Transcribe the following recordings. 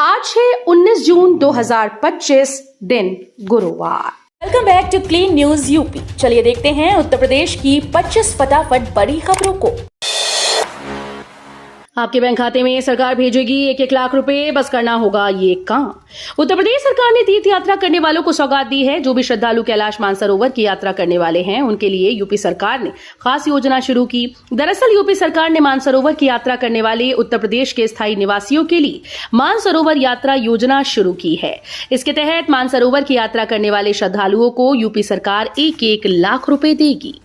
आज है 19 जून 2025 दिन गुरुवार। Welcome back to clean news UP. चलिए देखते हैं उत्तर प्रदेश की 25 फटाफट बड़ी खबरों को। आपके बैंक खाते में सरकार भेजेगी 1-1 लाख रुपए, बस करना होगा ये काम। उत्तर प्रदेश सरकार ने तीर्थ यात्रा करने वालों को सौगात दी है। जो भी श्रद्धालु कैलाश मानसरोवर की यात्रा करने वाले हैं उनके लिए यूपी सरकार ने खास योजना शुरू की। दरअसल यूपी सरकार ने मानसरोवर की यात्रा करने वाले उत्तर प्रदेश के स्थायी निवासियों के लिए मानसरोवर यात्रा योजना शुरू की है। इसके तहत मानसरोवर की यात्रा करने वाले श्रद्धालुओं को यूपी सरकार 1-1 लाख रुपए देगी।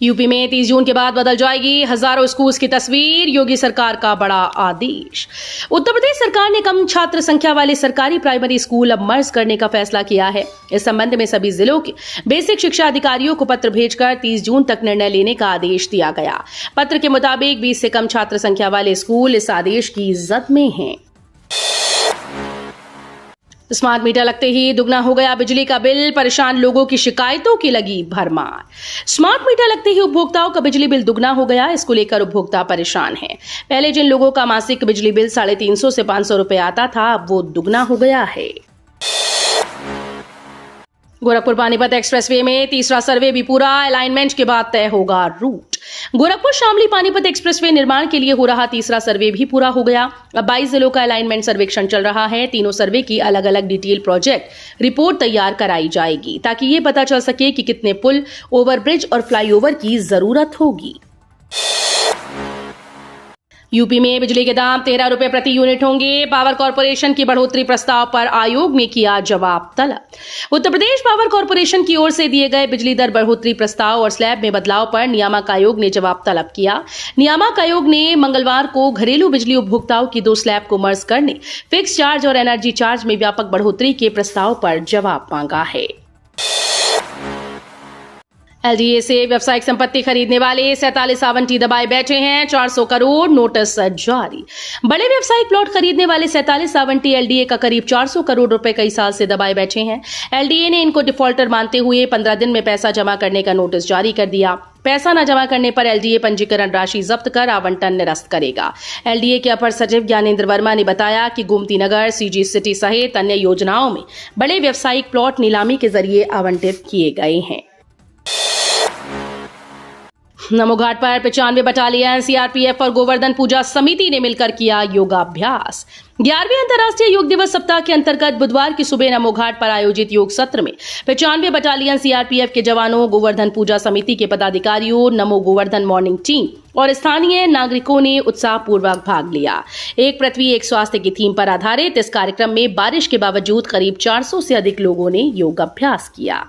यूपी में 30 जून के बाद बदल जाएगी हजारों स्कूल्स की तस्वीर, योगी सरकार का बड़ा आदेश। उत्तर प्रदेश सरकार ने कम छात्र संख्या वाले सरकारी प्राइमरी स्कूल अब मर्ज करने का फैसला किया है। इस संबंध में सभी जिलों के बेसिक शिक्षा अधिकारियों को पत्र भेजकर 30 जून तक निर्णय लेने का आदेश दिया गया। पत्र के मुताबिक 20 से कम छात्र संख्या वाले स्कूल इस आदेश की जद में हैं। स्मार्ट मीटर लगते ही दुगना हो गया बिजली का बिल, परेशान लोगों की शिकायतों की लगी भरमार। स्मार्ट मीटर लगते ही उपभोक्ताओं का बिजली बिल दुगना हो गया। इसको लेकर उपभोक्ता परेशान हैं। पहले जिन लोगों का मासिक बिजली बिल 350 से 500 रुपए आता था, अब वो दुगना हो गया है। गोरखपुर पानीपत एक्सप्रेसवे में तीसरा सर्वे भी पूरा, अलाइनमेंट के बाद तय होगा रूट। गोरखपुर शामली पानीपत एक्सप्रेसवे निर्माण के लिए हो रहा तीसरा सर्वे भी पूरा हो गया। अब 22 जिलों का अलाइनमेंट सर्वेक्षण चल रहा है। तीनों सर्वे की अलग अलग डिटेल प्रोजेक्ट रिपोर्ट तैयार कराई जाएगी ताकि ये पता चल सके कि कितने पुल, ओवरब्रिज और फ्लाईओवर की जरूरत होगी। यूपी में बिजली के दाम 13 रुपए प्रति यूनिट होंगे। पावर कॉर्पोरेशन की बढ़ोतरी प्रस्ताव पर आयोग ने किया जवाब तलब। उत्तर प्रदेश पावर कॉर्पोरेशन की ओर से दिए गए बिजली दर बढ़ोतरी प्रस्ताव और स्लैब में बदलाव पर नियामक आयोग ने जवाब तलब किया। नियामक आयोग ने मंगलवार को घरेलू बिजली उपभोक्ताओं की 2 स्लैब को मर्ज करने, फिक्स चार्ज और एनर्जी चार्ज में व्यापक बढ़ोतरी के प्रस्ताव पर जवाब मांगा है। एलडीए से व्यावसायिक संपत्ति खरीदने वाले 47 आवंटी दबाए बैठे हैं। 400 करोड़ नोटिस जारी। बड़े व्यावसायिक प्लॉट खरीदने वाले 47 आवंटी एलडीए का करीब 400 करोड़ रुपए कई साल से दबाए बैठे हैं। एलडीए ने इनको डिफॉल्टर मानते हुए 15 दिन में पैसा जमा करने का नोटिस जारी कर दिया। पैसा न जमा करने पर एलडीए पंजीकरण राशि जब्त कर आवंटन निरस्त करेगा। एलडीए के अपर सचिव ज्ञानेंद्र वर्मा ने बताया कि गोमती नगर, सीजी सिटी सहित अन्य योजनाओं में बड़े व्यावसायिक प्लॉट नीलामी के जरिए आवंटित किए गए हैं। नमो घाट पर 95 बटालियन, सीआरपीएफ और गोवर्धन पूजा समिति ने मिलकर किया योगाभ्यास। 11वें अंतर्राष्ट्रीय योग दिवस सप्ताह के अंतर्गत बुधवार की सुबह नमो घाट पर आयोजित योग सत्र में 95 बटालियन सीआरपीएफ के जवानों, गोवर्धन पूजा समिति के पदाधिकारियों, नमो गोवर्धन मॉर्निंग टीम और स्थानीय नागरिकों ने उत्साहपूर्वक भाग लिया। एक पृथ्वी एक स्वास्थ्य की थीम पर आधारित इस कार्यक्रम में बारिश के बावजूद करीब 400 से अधिक लोगों ने योगाभ्यास किया।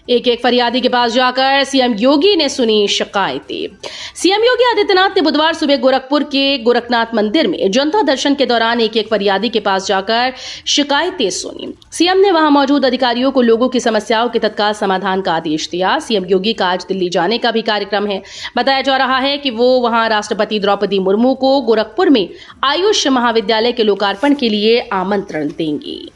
एक फरियादी के पास जाकर सीएम योगी ने सुनी शिकायतें। सीएम योगी आदित्यनाथ ने बुधवार सुबह गोरखपुर के गोरखनाथ मंदिर में जनता दर्शन के दौरान एक फरियादी के पास जाकर शिकायतें सुनी। सीएम ने वहां मौजूद अधिकारियों को लोगों की समस्याओं के तत्काल समाधान का आदेश दिया। सीएम योगी का आज दिल्ली जाने का भी कार्यक्रम है। बताया जा रहा है कि वो वहां राष्ट्रपति द्रौपदी मुर्मू को गोरखपुर में आयुष महाविद्यालय के लोकार्पण के लिए आमंत्रण देंगी।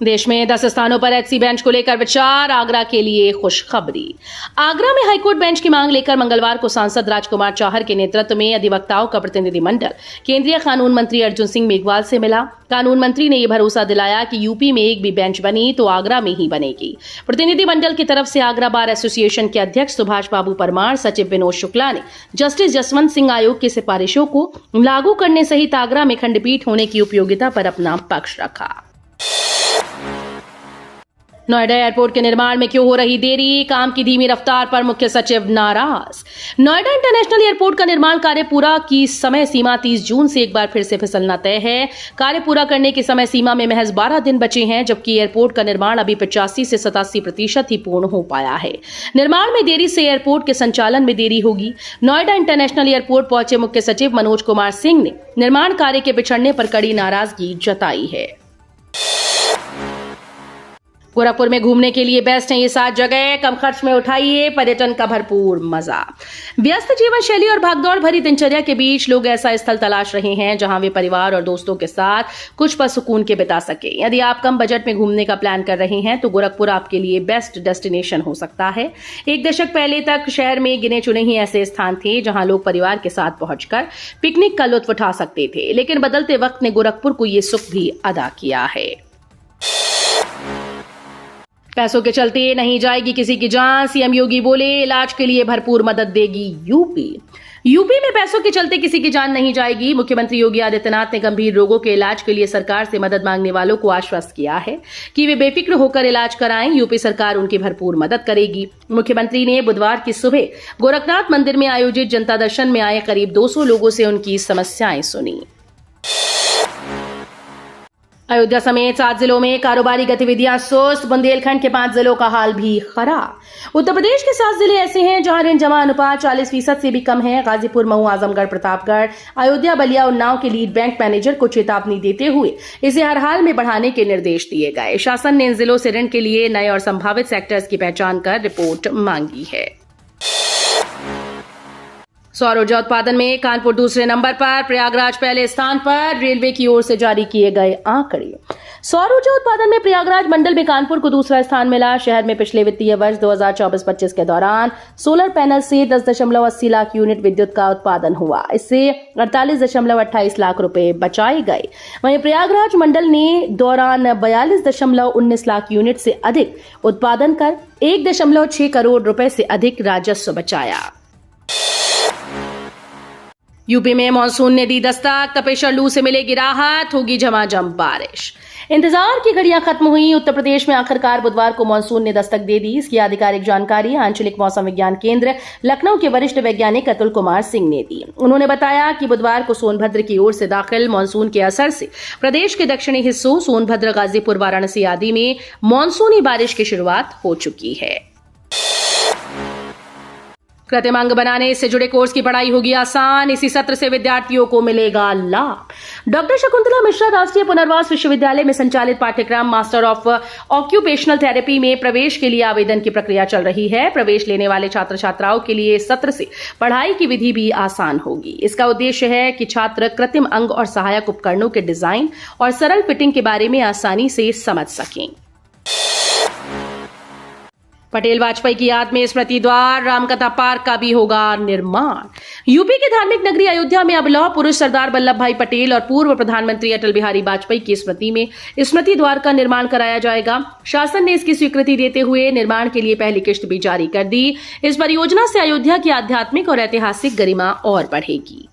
देश में 10 स्थानों पर एचसी बेंच को लेकर विचार, आगरा के लिए खुशखबरी। आगरा में हाईकोर्ट बेंच की मांग लेकर मंगलवार को सांसद राजकुमार चाहर के नेतृत्व में अधिवक्ताओं का प्रतिनिधिमंडल केंद्रीय कानून मंत्री अर्जुन सिंह मेघवाल से मिला। कानून मंत्री ने यह भरोसा दिलाया कि यूपी में एक भी बेंच बनी तो आगरा में ही बनेगी। प्रतिनिधिमंडल की तरफ से आगरा बार एसोसिएशन के अध्यक्ष सुभाष बाबू परमार, सचिव विनोद शुक्ला ने जस्टिस जसवंत सिंह आयोग की सिफारिशों को लागू करने सहित आगरा में खंडपीठ होने की उपयोगिता पर अपना पक्ष रखा। नोएडा एयरपोर्ट के निर्माण में क्यों हो रही देरी, काम की धीमी रफ्तार पर मुख्य सचिव नाराज। नोएडा इंटरनेशनल एयरपोर्ट का निर्माण कार्य पूरा की समय सीमा 30 जून से एक बार फिर से फिसलना तय है। कार्य पूरा करने की समय सीमा में महज 12 दिन बचे हैं, जबकि एयरपोर्ट का निर्माण अभी 85 से 87% ही पूर्ण हो पाया है। निर्माण में देरी से एयरपोर्ट के संचालन में देरी होगी। नोएडा इंटरनेशनल एयरपोर्ट पहुंचे मुख्य सचिव मनोज कुमार सिंह ने निर्माण कार्य के बिछड़ने पर कड़ी नाराजगी जताई है। गोरखपुर में घूमने के लिए बेस्ट है ये 7 जगह। कम खर्च में उठाइए पर्यटन का भरपूर मजा। व्यस्त जीवन शैली और भागदौड़ भरी दिनचर्या के बीच लोग ऐसा स्थल तलाश रहे हैं जहां वे परिवार और दोस्तों के साथ कुछ पल सुकून के बिता सके। यदि आप कम बजट में घूमने का प्लान कर रहे हैं तो गोरखपुर आपके लिए बेस्ट डेस्टिनेशन हो सकता है। एक दशक पहले तक शहर में गिने चुने ही ऐसे स्थान थे जहां लोग परिवार के साथ पहुंचकर पिकनिक का लुत्फ उठा सकते थे, लेकिन बदलते वक्त ने गोरखपुर को ये सुख भी अदा किया है। पैसों के चलते नहीं जाएगी किसी की जान, सीएम योगी बोले इलाज के लिए भरपूर मदद देगी यूपी में पैसों के चलते किसी की जान नहीं जाएगी। मुख्यमंत्री योगी आदित्यनाथ ने गंभीर रोगों के इलाज के लिए सरकार से मदद मांगने वालों को आश्वस्त किया है कि वे बेफिक्र होकर इलाज कराएं। यूपी सरकार उनकी भरपूर मदद करेगी। मुख्यमंत्री ने बुधवार की सुबह गोरखनाथ मंदिर में आयोजित जनता दर्शन में आए करीब 200 लोगों से उनकी समस्याएं सुनी। अयोध्या समेत 7 जिलों में कारोबारी गतिविधियां सुस्त, बुंदेलखंड के 5 जिलों का हाल भी खराब। उत्तर प्रदेश के 7 जिले ऐसे हैं जहां ऋण जमा अनुपात 40% से भी कम है। गाजीपुर, मऊ, आजमगढ़, प्रतापगढ़, अयोध्या, बलिया, उन्नाव के लीड बैंक मैनेजर को चेतावनी देते हुए इसे हर हाल में बढ़ाने के निर्देश दिए गए। शासन ने इन जिलों से ऋण के लिए नए और संभावित सेक्टर्स की पहचान कर रिपोर्ट मांगी है। सौर ऊर्जा उत्पादन में कानपुर दूसरे नंबर पर, प्रयागराज पहले स्थान पर। रेलवे की ओर से जारी किए गए आंकड़े। सौर ऊर्जा उत्पादन में प्रयागराज मंडल में कानपुर को दूसरा स्थान मिला। शहर में पिछले वित्तीय वर्ष 2024-25 के दौरान सोलर पैनल से 10.80 लाख यूनिट विद्युत का उत्पादन हुआ। इससे 48.28 लाख रुपए बचाए गए। वहीं प्रयागराज मंडल ने दौरान 42.19 लाख यूनिट से अधिक उत्पादन कर 1.6 करोड़ रुपए से अधिक राजस्व बचाया। यूपी में मानसून ने दी दस्तक, तपेश्वर लू से मिलेगी राहत, होगी झमाझम बारिश। इंतजार की घड़ियां खत्म हुई। उत्तर प्रदेश में आखिरकार बुधवार को मानसून ने दस्तक दे दी। इसकी आधिकारिक जानकारी आंचलिक मौसम विज्ञान केंद्र लखनऊ के वरिष्ठ वैज्ञानिक अतुल कुमार सिंह ने दी। उन्होंने बताया कि बुधवार को सोनभद्र की ओर से दाखिल मानसून के असर से प्रदेश के दक्षिणी हिस्सों सोनभद्र, गाजीपुर, वाराणसी आदि में मानसूनी बारिश की शुरुआत हो चुकी है। कृत्रिम अंग बनाने से जुड़े कोर्स की पढ़ाई होगी आसान। इसी सत्र से विद्यार्थियों को मिलेगा लाभ। डॉक्टर शकुंतला मिश्रा राष्ट्रीय पुनर्वास विश्वविद्यालय में संचालित पाठ्यक्रम मास्टर ऑफ ऑक्यूपेशनल थेरेपी में प्रवेश के लिए आवेदन की प्रक्रिया चल रही है। प्रवेश लेने वाले छात्र छात्राओं के लिए सत्र से पढ़ाई की विधि भी आसान होगी। इसका उद्देश्य है कि छात्र कृत्रिम अंग और सहायक उपकरणों के डिजाइन और सरल फिटिंग के बारे में आसानी से समझ सकें। पटेल वाजपेयी की याद में स्मृति द्वार, रामकथा पार्क का भी होगा निर्माण। यूपी की धार्मिक नगरी अयोध्या में अब लौह पुरुष सरदार वल्लभ भाई पटेल और पूर्व प्रधानमंत्री अटल बिहारी वाजपेयी की स्मृति में स्मृति द्वार का निर्माण कराया जाएगा। शासन ने इसकी स्वीकृति देते हुए निर्माण के लिए पहली किस्त भी जारी कर दी। इस परियोजना से अयोध्या की आध्यात्मिक और ऐतिहासिक गरिमा और बढ़ेगी।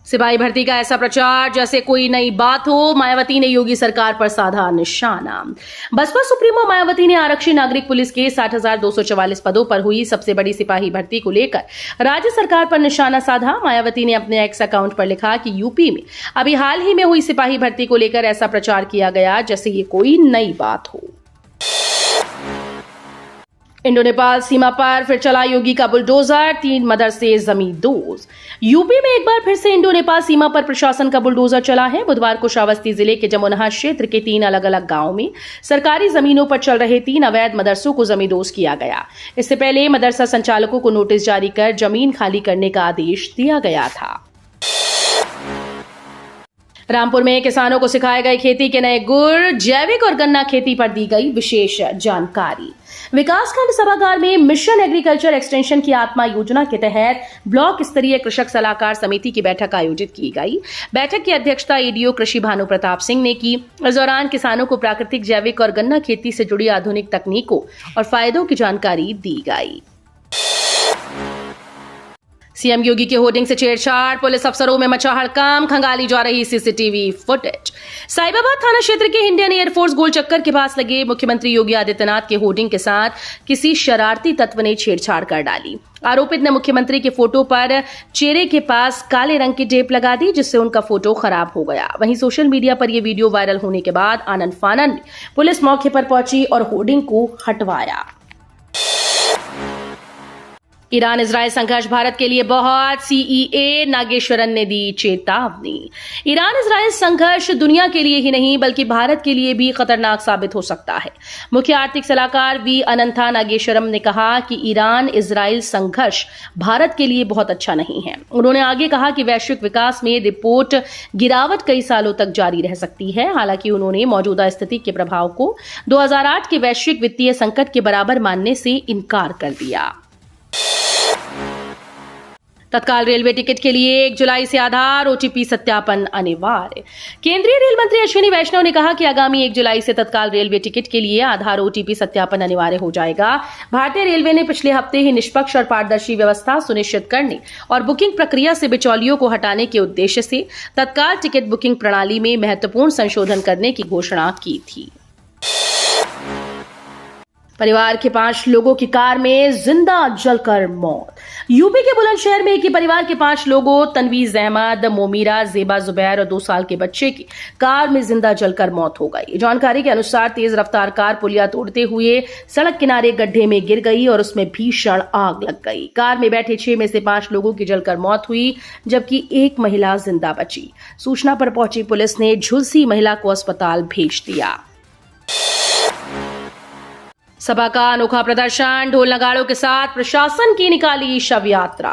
सिपाही भर्ती का ऐसा प्रचार जैसे कोई नई बात हो। मायावती ने योगी सरकार पर साधा निशाना। बसपा सुप्रीमो मायावती ने आरक्षी नागरिक पुलिस के 60,244 पदों पर हुई सबसे बड़ी सिपाही भर्ती को लेकर राज्य सरकार पर निशाना साधा। मायावती ने अपने एक्स अकाउंट पर लिखा कि यूपी में अभी हाल ही में हुई सिपाही भर्ती को लेकर ऐसा प्रचार किया गया जैसे ये कोई नई बात हो। इंडो नेपाल सीमा पर फिर चला योगी का बुलडोजर, 3 मदरसे जमींदोज। यूपी में एक बार फिर से इंडो नेपाल सीमा पर प्रशासन का बुलडोजर चला है। बुधवार को श्रावस्ती जिले के जमुनहा क्षेत्र के 3 अलग अलग गांवों में सरकारी जमीनों पर चल रहे 3 अवैध मदरसों को जमींदोज किया गया। इससे पहले मदरसा संचालकों को नोटिस जारी कर जमीन खाली करने का आदेश दिया गया था। रामपुर में किसानों को सिखाए गए खेती के नए गुर, जैविक और गन्ना खेती पर दी गई विशेष जानकारी। विकासखंड सभागार में मिशन एग्रीकल्चर एक्सटेंशन की आत्मा योजना के तहत ब्लॉक स्तरीय कृषक सलाहकार समिति की बैठक आयोजित की गई। बैठक की अध्यक्षता ईडीओ कृषि भानु प्रताप सिंह ने की। इस दौरान किसानों को प्राकृतिक, जैविक और गन्ना खेती से जुड़ी आधुनिक तकनीकों और फायदों की जानकारी दी गई। सीएम योगी के होर्डिंग से छेड़छाड़, पुलिस अफसरों में मचा हड़कंप, खंगाली जा रही सीसीटीवी फुटेज। साहिबाबाद थाना क्षेत्र के इंडियन एयरफोर्स गोल चक्कर के पास लगे मुख्यमंत्री योगी आदित्यनाथ के होर्डिंग के साथ किसी शरारती तत्व ने छेड़छाड़ कर डाली। आरोपित ने मुख्यमंत्री के फोटो पर चेहरे के पास काले रंग की टेप लगा दी, जिससे उनका फोटो खराब हो गया। वहीं सोशल मीडिया पर यह वीडियो वायरल होने के बाद आनन फानन में पुलिस मौके पर पहुंची और होर्डिंग को हटवाया। ईरान इजराइल संघर्ष भारत के लिए बहुत, सीईए नागेश्वरन ने दी चेतावनी। ईरान इजराइल संघर्ष दुनिया के लिए ही नहीं बल्कि भारत के लिए भी खतरनाक साबित हो सकता है। मुख्य आर्थिक सलाहकार वी अनंथा नागेश्वरम ने कहा कि ईरान इजराइल संघर्ष भारत के लिए बहुत अच्छा नहीं है। उन्होंने आगे कहा कि वैश्विक विकास में रिपोर्ट गिरावट कई सालों तक जारी रह सकती है। हालांकि उन्होंने मौजूदा स्थिति के प्रभाव को 2008 के वैश्विक वित्तीय संकट के बराबर मानने से इनकार कर दिया। तत्काल रेलवे टिकट के लिए 1 जुलाई से आधार ओटीपी सत्यापन अनिवार्य। केंद्रीय रेल मंत्री अश्विनी वैष्णव ने कहा कि आगामी 1 जुलाई से तत्काल रेलवे टिकट के लिए आधार ओटीपी सत्यापन अनिवार्य हो जाएगा। भारतीय रेलवे ने पिछले हफ्ते ही निष्पक्ष और पारदर्शी व्यवस्था सुनिश्चित करने और बुकिंग प्रक्रिया से बिचौलियों को हटाने के उद्देश्य से तत्काल टिकट बुकिंग प्रणाली में महत्वपूर्ण संशोधन करने की घोषणा की थी। परिवार के 5 लोगों की कार में जिंदा जलकर मौत। यूपी के बुलंदशहर में एक ही परिवार के 5 लोगों तनवीज अहमद, मोमीरा, जेबा जुबैर और 2 साल के बच्चे की कार में जिंदा जलकर मौत हो गई। जानकारी के अनुसार तेज रफ्तार कार पुलिया तोड़ते हुए सड़क किनारे गड्ढे में गिर गई और उसमें भीषण आग लग गई। कार में बैठे 6 में से 5 लोगों की जलकर मौत हुई जबकि एक महिला जिंदा बची। सूचना पर पहुंची पुलिस ने झुलसी महिला को अस्पताल भेज दिया। सपा का अनोखा प्रदर्शन, ढोल नगाड़ों के साथ प्रशासन की निकाली शव यात्रा।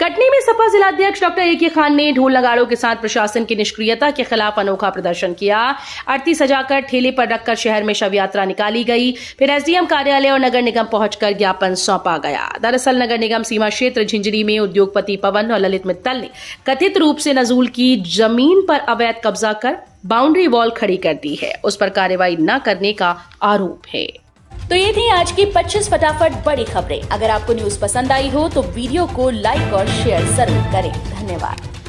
कटनी में सपा जिलाध्यक्ष डॉक्टर ए के खान ने ढोल नगाड़ों के साथ प्रशासन की निष्क्रियता के खिलाफ अनोखा प्रदर्शन किया। आरती सजाकर ठेले पर रखकर शहर में शव यात्रा निकाली गई। फिर एसडीएम कार्यालय और नगर निगम पहुंचकर ज्ञापन सौंपा गया। दरअसल नगर निगम सीमा क्षेत्र झिंझरी में उद्योगपति पवन और ललित मित्तल ने कथित रूप से नजूल की जमीन पर अवैध कब्जा कर बाउंड्री वॉल खड़ी कर दी है। उस पर कार्रवाई न करने का आरोप है। तो ये थी आज की 25 फटाफट बड़ी खबरें। अगर आपको न्यूज पसंद आई हो तो वीडियो को लाइक और शेयर जरूर करें। धन्यवाद।